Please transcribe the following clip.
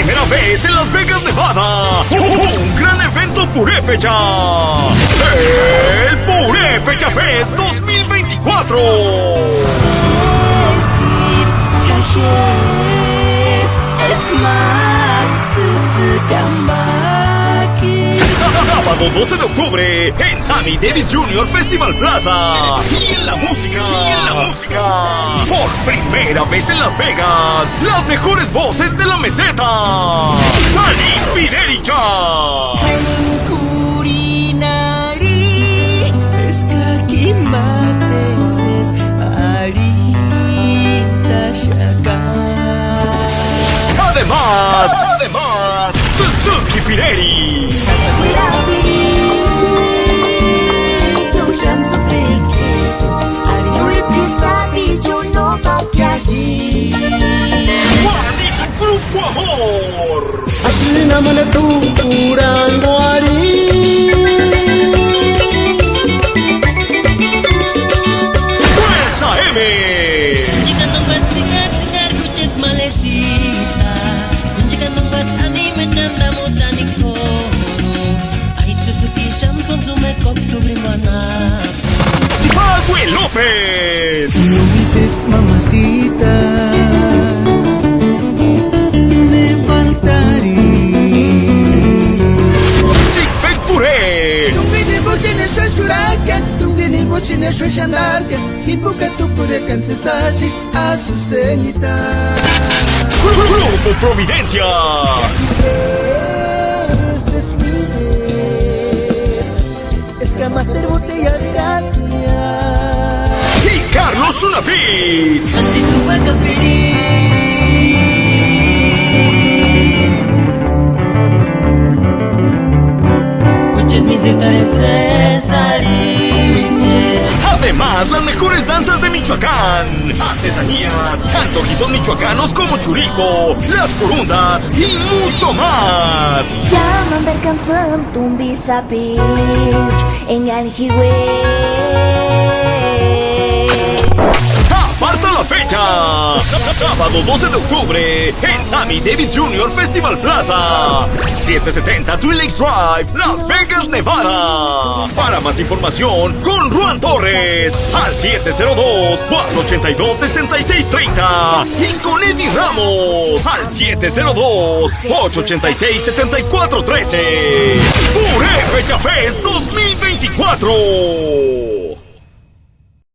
primera vez en Las Vegas, Nevada, un gran evento Purépecha. El Purépecha Fest 2024. Sábado 12 de octubre en Sammy Davis Jr. Festival Plaza. Y en la música. Por primera vez en Las Vegas, las mejores voces de la meseta. Sally Pirericha. Además, Suzuki Pireri. Juan y su grupo Amor. Así naman natukurang wari. Fuerza M. Jika tempat singar kucet Malesita, jika tempat anime canda mutaniko, ay Suzuki Sham consume octubre mana. Agüe López. No grites, mamacita. Me faltaré. Chickpet Puré. Tungini bochine shoshurakan, tungini bochine shoshandarkan. Hipuka tukurekan sesashis a su cenita. Grupo Providencia. Es mi vez. Escamater botella de ratia. Y Carlos Unapit. Anti tu wakapiri. Kucet mizita ese saliche. Además, las mejores danzas de Michoacán, artesanías, antojitos michoacanos como churico, las corundas y mucho más. Jangan berkamsem tumbi sapich engal highway. ¡Aparta la fecha! Sábado 12 de octubre en Sammy Davis Jr. Festival Plaza, 770 Twin Lakes Drive, Las Vegas, Nevada. Para más información, con Ruan Torres al 702-482-6630 y con Eddie Ramos al 702-886-7413. Purépecha Fest 2024.